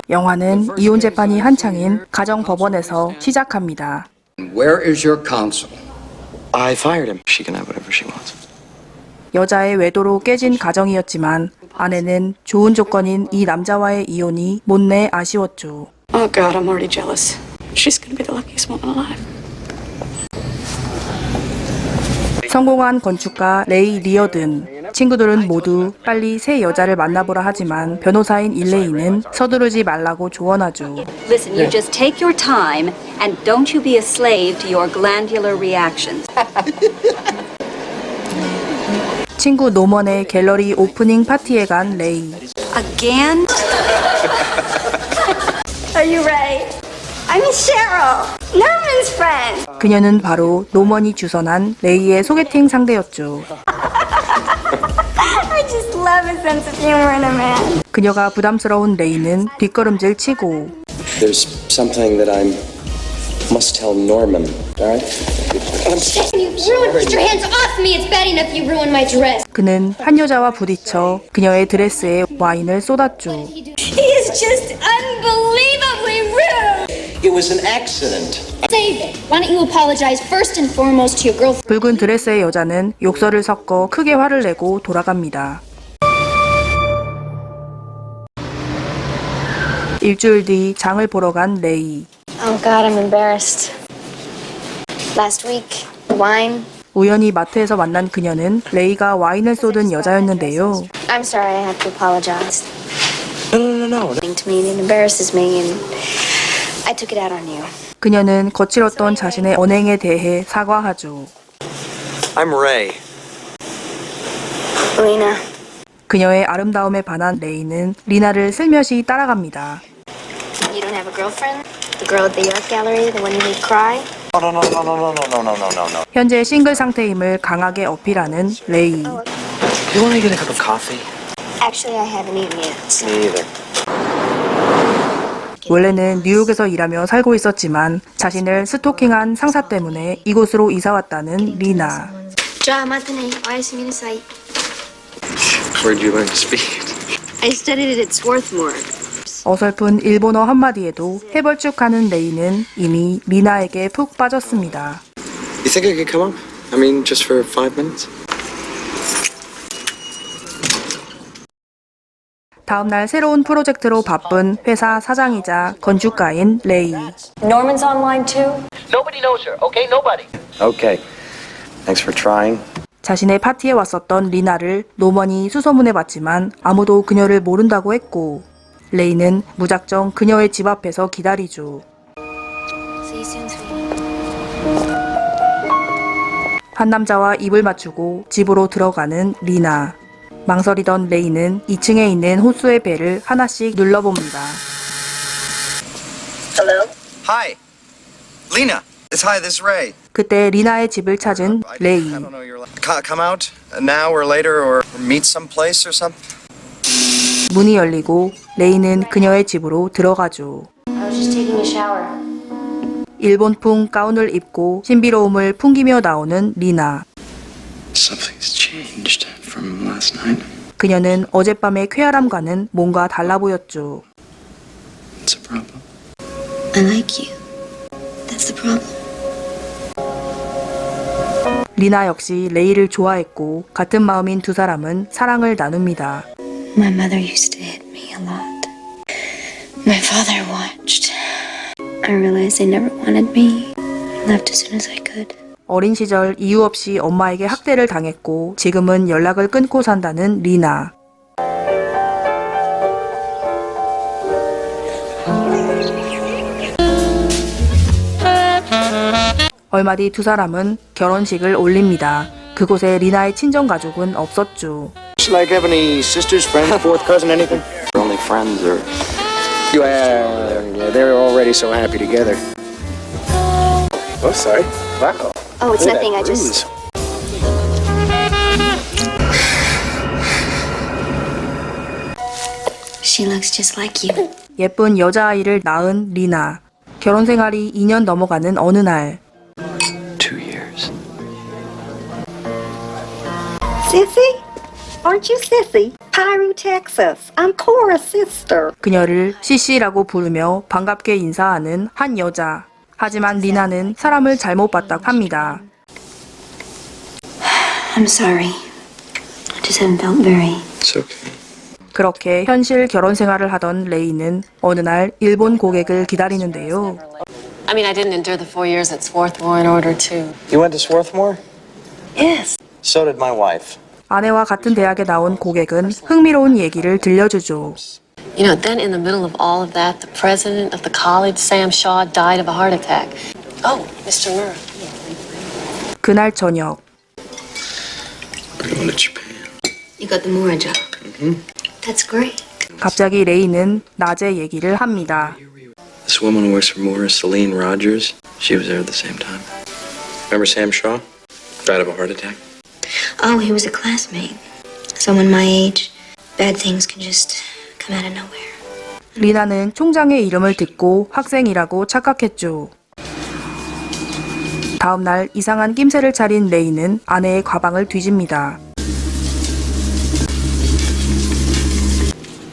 영화는 이혼 재판이 한창인 가정법원에서 시작합니다. Where is your counsel? I fired him. She can have whatever she wants. 여자의 외도로 깨진 가정이었지만 아내는 좋은 조건인 이 남자와의 이혼이 못내 아쉬웠죠. Oh God, I'm already jealous. She's gonna be the luckiest woman alive. 성공한 건축가 레이 리어든. 친구들은 모두 빨리 새 여자를 만나보라 하지만 변호사인 일레이는 서두르지 말라고 조언하죠. Listen, you just take your time and don't you be a slave to your glandular reactions. 친구 노먼의 갤러리 오프닝 파티에 간 레이. Again? Are you Ray? I'm Cheryl, Norman's friend. 그녀는 바로 노먼이 주선한 레이의 소개팅 상대였죠. I just love a sense of humor in a man. 그녀가 부담스러운 레이는 뒷걸음질 치고 There's something that I must tell Norman, all right? You ruined. Get your hands off me. It's bad enough you ruined my dress. 그는 한 여자와 부딪혀 그녀의 드레스에 와인을 쏟았죠. He is just unbelievably rude. It was an accident. Save it. Why don't you apologize first and foremost to your girlfriend? 붉은 드레스의 여자는 욕설을 섞어 크게 화를 내고 돌아갑니다. 일주일 뒤 장을 보러 간 레이. Oh God, I'm embarrassed. Last week, wine. 우연히 마트에서 만난 그녀는 레이가 와인을 쏟은 여자였는데요. I'm sorry, I have to apologize. No. To me, it embarrasses me, and I took it out on you. 그녀는 거칠었던 자신의 언행에 대해 사과하죠. I'm Ray. Lena, 그녀의 아름다움에 반한 레이는 리나를 슬며시 따라갑니다. you don't have a girlfriend? The girl at the art gallery, the one you made cry? No. 현재 싱글 상태임을 강하게 어필하는 레이. You want to get a cup of coffee? Actually, I haven't eaten yet. Me either. 원래는 뉴욕에서 일하며 살고 있었지만 자신을 스토킹한 상사 때문에 이곳으로 이사 왔다는 리나. John Anthony, YSMina site. Where'd you learn to speak? I studied it at Swarthmore. 어설픈 일본어 한마디에도 해벌쭉하는 레이는 이미 리나에게 푹 빠졌습니다. You think I could come up? I mean, just for 5 minutes? 다음 날 새로운 프로젝트로 바쁜 회사 사장이자 건축가인 레이. Norman's online too? Nobody knows her, okay? Nobody. Okay. Thanks for trying. 자신의 파티에 왔었던 리나를 노먼이 수소문해봤지만 아무도 그녀를 모른다고 했고 레이는 무작정 그녀의 집 앞에서 기다리죠. See you soon, sweetie. 한 남자와 입을 맞추고 집으로 들어가는 리나. 망설이던 레이는 2층에 있는 호수의 벨을 하나씩 눌러봅니다. Hello? Hi, Lena. Hi, this is Ray. 그때 리나의 집을 찾은 레이. I don't know your. Come out now or later or meet someplace or something. 문이 열리고 레이는 그녀의 집으로 들어가죠. I was just taking a shower. 일본풍 가운을 입고 신비로움을 풍기며 나오는 리나. Something's changed from last night. 그녀는 어젯밤의 쾌활함과는 뭔가 달라 보였죠. It's a problem. I like you. That's the problem. 리나 역시 레이를 좋아했고 같은 마음인 두 사람은 사랑을 나눕니다. My mother used to hit me a lot. My father watched. I realized they never wanted me. I left as soon as I could. 어린 시절 이유 없이 엄마에게 학대를 당했고 지금은 연락을 끊고 산다는 리나. 얼마 뒤 두 사람은 결혼식을 올립니다. 그곳에 리나의 친정 가족은 없었죠. Like have any sisters, friends, fourth cousin, anything? We're only friends, or yeah, they're already so happy together. Oh, sorry. Wow. Oh, it's nothing. I just. She looks just like you. 예쁜 여자아이를 낳은 리나. 결혼 생활이 2년 넘어가는 어느 날 2 years. Sissy? Aren't you Sissy? Pyru, Texas. I'm Cora's sister. 그녀를 CC라고 부르며 반갑게 인사하는 한 여자. 하지만 리나는 사람을 잘못 봤다고 합니다. I'm sorry. I just haven't felt very. It's okay. 그렇게 현실 결혼 생활을 하던 레이는 어느 날 일본 고객을 기다리는데요. I mean, I didn't endure the 4 years at Swarthmore in order to. You went to Swarthmore? Yes. So did my wife. 아내와 같은 대학에 나온 고객은 흥미로운 얘기를 들려주죠. You know, then in the middle of all of that, the president of the college, Sam Shaw, died of a heart attack. Oh, Mr. Murrah. 그날 저녁 We're going to Japan. You got the Mora job. That's great. 갑자기 레이는 낮에 얘기를 합니다. This woman who works for Moore, Celine Rogers, she was there at the same time. Remember Sam Shaw? Died of a heart attack. Oh, he was a classmate. Someone my age, bad things can just come out of nowhere. 리나는 총장의 이름을 듣고 학생이라고 착각했죠. 다음 날 이상한 낌새를 차린 레이는 아내의 가방을 뒤집니다.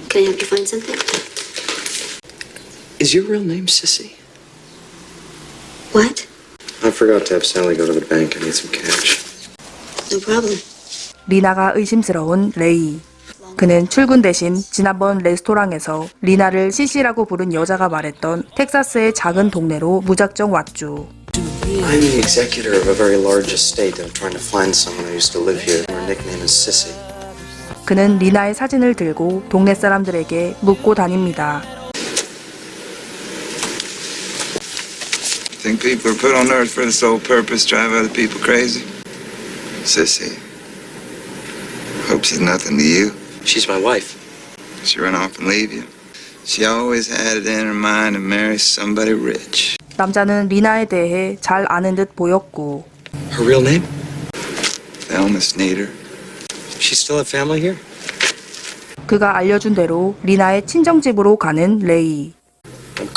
Can I help you find something? Is your real name Sissy? What? I forgot to have Sally go to the bank. I need some cash. No problem. 리나가 의심스러운 레이. 그는 출근 대신 지난번 레스토랑에서 리나를 CC라고 부른 여자가 말했던 텍사스의 작은 동네로 무작정 왔죠. I'm the executor of a very large estate. I'm trying to find someone who used to live here. Her nickname is Sissy. 그는 리나의 사진을 들고 동네 사람들에게 묻고 다닙니다. Think people are put on earth for the sole purpose, drive other people crazy? Sissy. Hope she's nothing to you. She's my wife. She run off and leave you. She always had it in her mind to marry somebody rich. 남자는 리나에 대해 잘 아는 듯 보였고 Her real name? Thelma Sneeder. She still have family here? 그가 알려준 대로 리나의 친정집으로 가는 레이.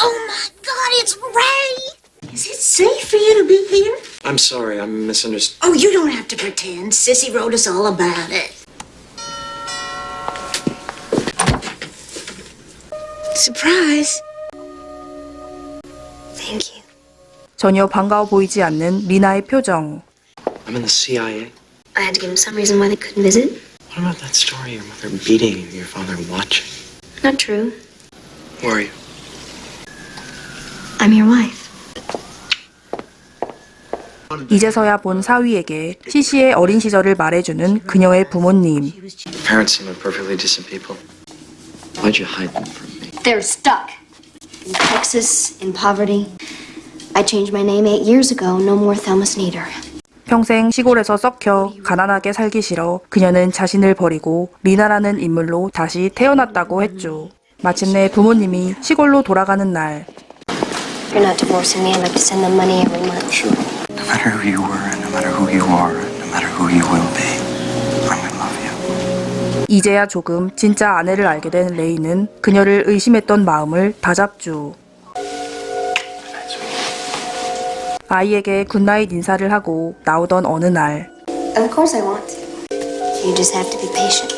Oh my God, it's Ray! Is it safe for you to be here? I'm sorry, I misunderstood. Oh, you don't have to pretend. Sissy wrote us all about it. Surprise. Thank you. 전혀 반가워 보이지 않는 리나의 표정. I'm in the CIA. I had to give him some reason why they couldn't visit. What about that story? Your mother beating your father watching. Not true. Who are you? I'm your wife. 이제서야 본 사위에게 CC의 어린 시절을 말해주는 그녀의 부모님. Your parents seem like perfectly decent people. Why'd you hide them from me? They're stuck. In Texas, in poverty. I changed my name 8 years ago. No more Thelma Sneeder. 평생 시골에서 썩혀 가난하게 살기 싫어 그녀는 자신을 버리고 리나라는 인물로 다시 태어났다고 했죠. 마침내 부모님이 시골로 돌아가는 날. You're not divorcing me. I'd like to send them money every month. Sure. No matter who you were, no matter who you are, no matter who you will be, I'm gonna love you. 이제야 조금 진짜 아내를 알게 된 레이는 그녀를 의심했던 마음을 다잡죠. 아이에게 굿나잇 인사를 하고 나오던 어느 날 Of course I want to. You just have to be patient.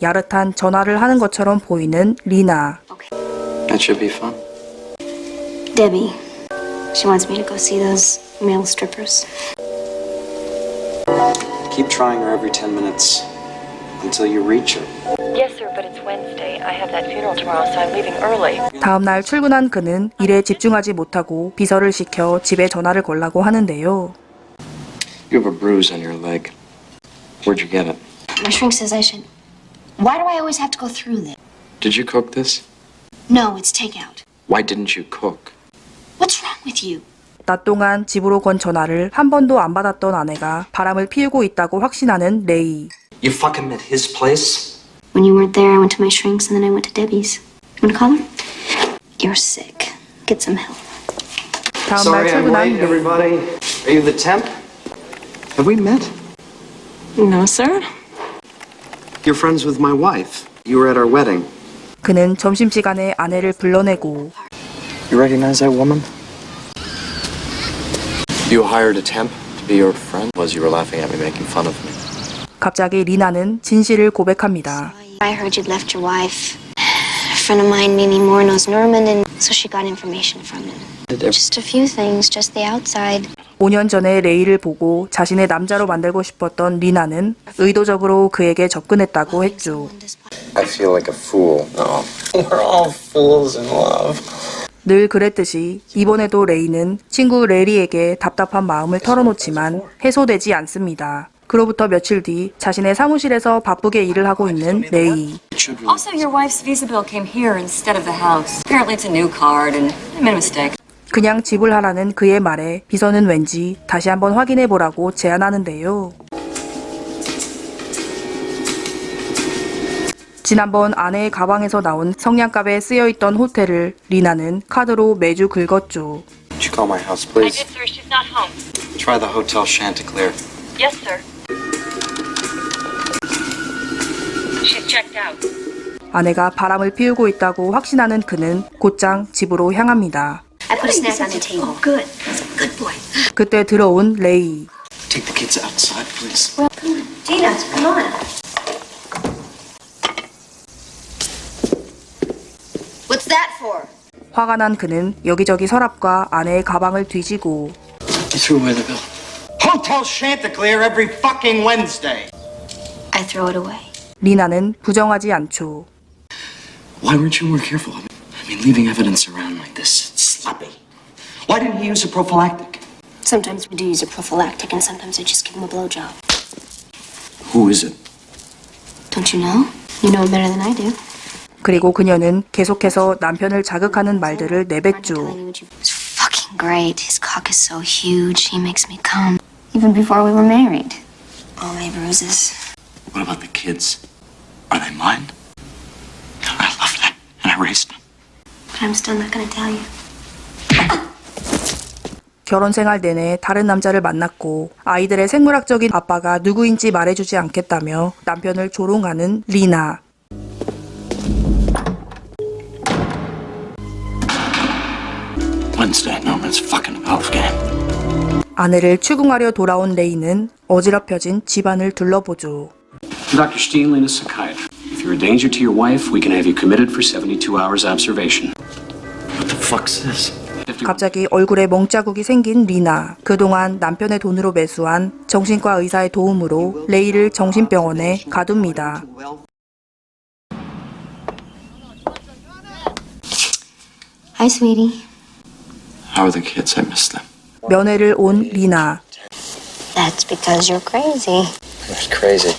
야릇한 전화를 하는 것처럼 보이는 리나. That should be fun. Debbie. She wants me to go see those male strippers. Keep trying her every 10 minutes until you reach her. Yes, sir, but it's Wednesday. I have that funeral tomorrow, so I'm leaving early. 다음 날 출근한 그는 일에 집중하지 못하고 비서를 시켜 집에 전화를 걸라고 하는데요. You have a bruise on your leg. Where'd you get it? My shrink says I should. Why do I always have to go through this? Did you cook this? No, it's takeout. Why didn't you cook? What's wrong with you? 낮 동안 집으로 건 전화를 한 번도 안 받았던 아내가 바람을 피우고 있다고 확신하는 레이. You fucking at his place? When you weren't there, I went to my shrinks and then I went to Debbie's. You want to call her? You're sick. Get some help. 다음 날 출근한 레이. everybody. Are you the temp? Have we met? No, sir. You're friends with my wife. You were at our wedding. 그는 점심시간에 아내를 불러내고 You recognize that woman? You hired a temp to be your friend? Was you were laughing at me making fun of me? 갑자기 리나는 진실을 고백합니다. I heard you'd left your wife. A friend of mine, Mimi Moore, knows Norman, and so she got information from him. Just a few things, just the outside. 5년 전에 레이를 보고 자신의 남자로 만들고 싶었던 리나는 의도적으로 그에게 접근했다고 했죠. I feel like a fool. No. We're all fools in love. 늘 그랬듯이 이번에도 레이는 친구 레리에게 답답한 마음을 털어놓지만 해소되지 않습니다. 그로부터 며칠 뒤 자신의 사무실에서 바쁘게 일을 하고 있는 레이. Also, your wife's visa bill came here instead of the house. Apparently it's a new card and I made a mistake. 그냥 지불하라는 그의 말에 비서는 왠지 다시 한번 확인해보라고 제안하는데요. 지난번 아내의 가방에서 나온 성냥갑에 쓰여있던 호텔을 리나는 카드로 매주 긁었죠. Could you call my house, I please? did, sir. She's not home. Try the Hotel Chanticleer. Yes, sir. She's checked out. 아내가 바람을 피우고 있다고 확신하는 그는 곧장 집으로 향합니다. I put a snack on the table. Oh, good. Good boy. 그때 들어온 레이. Take the kids outside, please. Gina, come on. What's that for? 화가 난 그는 여기저기 서랍과 아내의 가방을 뒤지고 You threw away the bill. Hotel Chanticleer every fucking Wednesday. I throw it away. 리나는 부정하지 않죠. Why weren't you more careful? I mean, leaving evidence around like this, it's sloppy. Why didn't he use a prophylactic? Sometimes we do use a prophylactic, and sometimes I just give him a blowjob. Who is it? Don't you know? You know him better than I do. 그리고 그녀는 계속해서 남편을 자극하는 말들을 내뱉죠. It's fucking great. His cock is so huge. He makes me come. Even before we were married. All my bruises. What about the kids? Are they mine? I love them, and I raised them. But I'm still not gonna tell you. 결혼 생활 내내 다른 남자를 만났고 아이들의 생물학적인 아빠가 누구인지 말해주지 않겠다며 남편을 조롱하는 리나. Wednesday, Norman's fucking golf game. 아내를 추궁하려 돌아온 레이는 어지럽혀진 집안을 둘러보죠. Dr. Steenlin is psychiatrist. If you're a danger to your wife, we can have you committed for 72 hours observation. What the fuck's this? 갑자기 얼굴에 멍자국이 생긴 리나. 그동안 남편의 돈으로 매수한 정신과 의사의 도움으로 레이를 정신병원에 가둡니다. Hi, sweetie. How are the kids? I miss them. 면회를 온 리나. That's because you're crazy. I'm not crazy.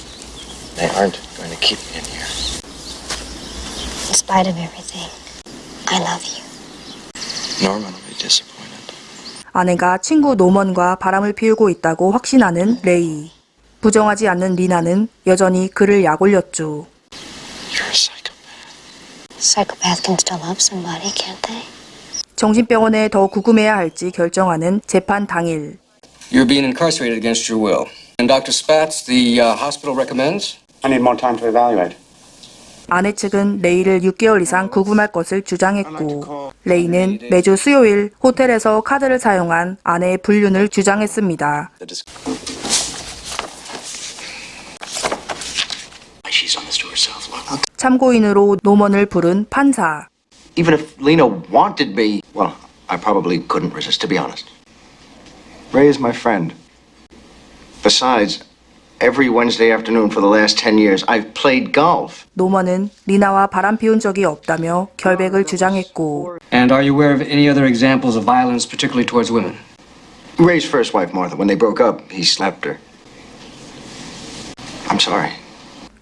They aren't going to keep me in here. In spite of everything, I love you. Norman will be disappointed. 아내가 친구 노먼과 바람을 피우고 있다고 확신하는 레이. 부정하지 않는 리나는 여전히 그를 약올렸죠. You're a psychopath. Psychopath can still love somebody, can't they? 정신병원에 더 구금해야 할지 결정하는 재판 당일. You're being incarcerated against your will. And Dr. Spatz, the hospital recommends? I need more time to evaluate. 아내 측은 레이를 6개월 이상 구금할 것을 주장했고 레이는 매주 수요일 호텔에서 카드를 사용한 아내의 불륜을 주장했습니다. She's done this to herself. Look. 참고인으로 노먼을 부른 판사. Even if Lena wanted me, well, I probably couldn't resist, to be honest. Ray is my friend. Besides, every Wednesday afternoon for the last 10 years, I've played golf. 노먼은 리나와 바람 피운 적이 없다며 결백을 주장했고 And are you aware of any other examples of violence, particularly towards women? Ray's first wife, Martha, when they broke up, he slapped her. I'm sorry.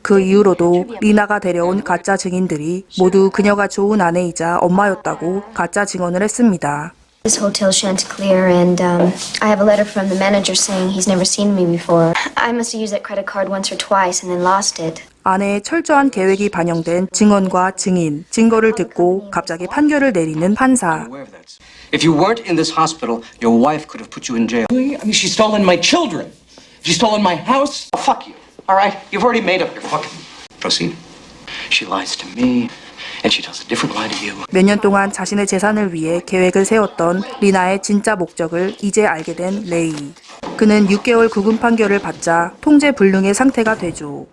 그 이후로도 리나가 데려온 가짜 증인들이 모두 그녀가 좋은 아내이자 엄마였다고 가짜 증언을 했습니다. This Hotel Chanticleer, and I have a letter from the manager saying he's never seen me before. I must have used that credit card once or twice and then lost it. 아내의 철저한 계획이 반영된 증언과 증인, 증거를 듣고 갑자기 판결을 내리는 판사. If you weren't in this hospital, your wife could have put you in jail. I mean, she's stolen my children. She's stolen my house. Oh, fuck you. All right? You've already made up your fucking... Proceed. She lies to me, and she tells a different lie to you. 몇 년 동안 자신의 재산을 위해 계획을 세웠던 리나의 진짜 목적을 이제 알게 된 레이. 그는 6개월 구금 판결을 받자 통제 불능의 상태가 되죠.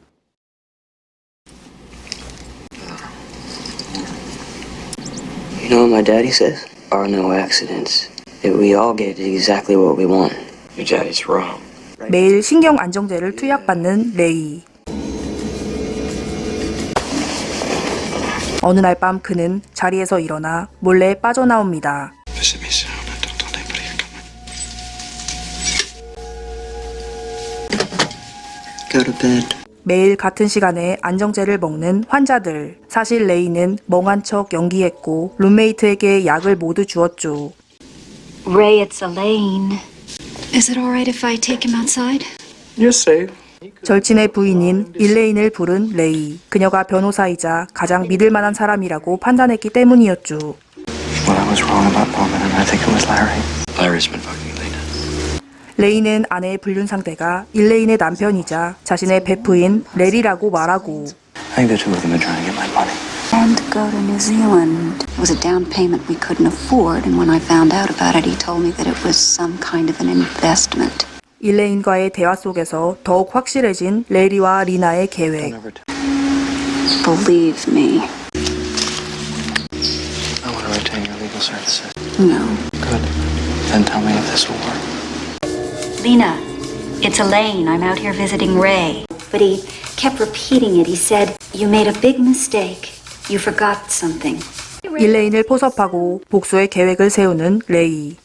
You know what my daddy says? Are no accidents. That we all get exactly what we want. Your daddy's wrong. 매일 신경 안정제를 투약받는 레이. 어느 날 밤 그는 자리에서 일어나 몰래 빠져나옵니다. Go to bed. 매일 같은 시간에 안정제를 먹는 환자들. 사실 레이는 멍한 척 연기했고 룸메이트에게 약을 모두 주었죠. Ray, it's Elaine. Is it all right if I take him outside? You're safe. 절친의 부인인 일레인을 부른 레이. 그녀가 변호사이자 가장 믿을 만한 사람이라고 판단했기 때문이었죠. Well, I was wrong about Norman, and I think it was Larry. Larry's been fucking Lena. 레이는 아내의 불륜 상대가 일레인의 남편이자 자신의 베프인 레리라고 말하고 I think the two of them are trying to get my money. And to go to New Zealand. It was a down payment we couldn't afford, and when I found out about it, he told me that it was some kind of an investment. 일레인과의 대화 속에서 더욱 확실해진 레리와 리나의 계획. Believe me. I want to retain your legal services. No. Good. Then tell me if this will work. Lena, it's Elaine. I'm out here visiting Ray. But he kept repeating it. He said, you made a big mistake. You forgot something. 일레인을 포섭하고 복수의 계획을 세우는 레이.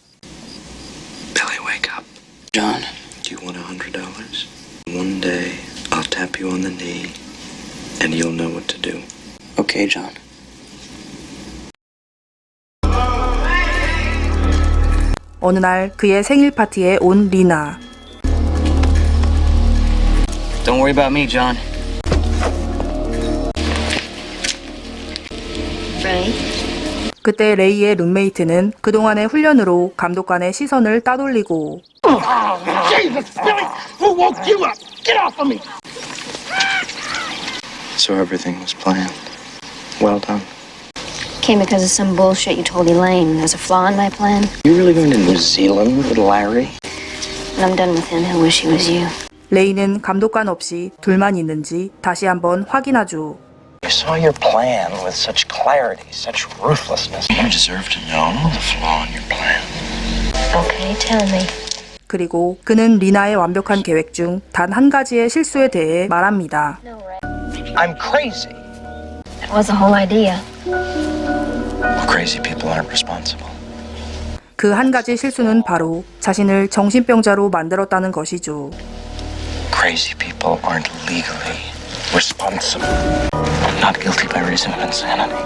Billy, wake up. John, do you want $100? One day, I'll tap you on the knee, and you'll know what to do. Okay, John. 어느 날 그의 생일 파티에 온 리나. Don't worry about me, John. Ray? 그때 레이의 룸메이트는 그동안의 훈련으로 감독관의 시선을 따돌리고 Jesus, Billy! Who woke you up? Get off of me! So everything was planned. Well done. Came because of some bullshit you told Elaine. There's a flaw in my plan. You really going to New Zealand with Larry? When I'm done with him, he'll wish he was you. 레이는 감독관 없이 둘만 있는지 다시 한번 확인하죠. You saw your plan with such clarity, such ruthlessness. You deserve to know the flaw in your plan. Okay, tell me. 그리고 그는 리나의 완벽한 계획 중 단 한 가지의 실수에 대해 말합니다. I'm crazy. That was the whole idea. Well, crazy people aren't responsible. 그 한 가지 실수는 바로 자신을 정신병자로 만들었다는 것이죠. Crazy people aren't legally responsible. I'm not guilty by reason of insanity.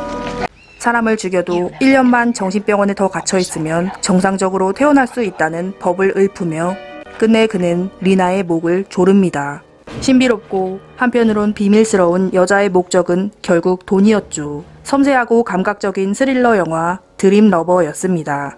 사람을 죽여도 1년만 정신병원에 더 갇혀 있으면 정상적으로 태어날 수 있다는 법을 읊으며 끝내 그는 리나의 목을 조릅니다. 신비롭고 한편으론 비밀스러운 여자의 목적은 결국 돈이었죠. 섬세하고 감각적인 스릴러 영화 드림 러버였습니다.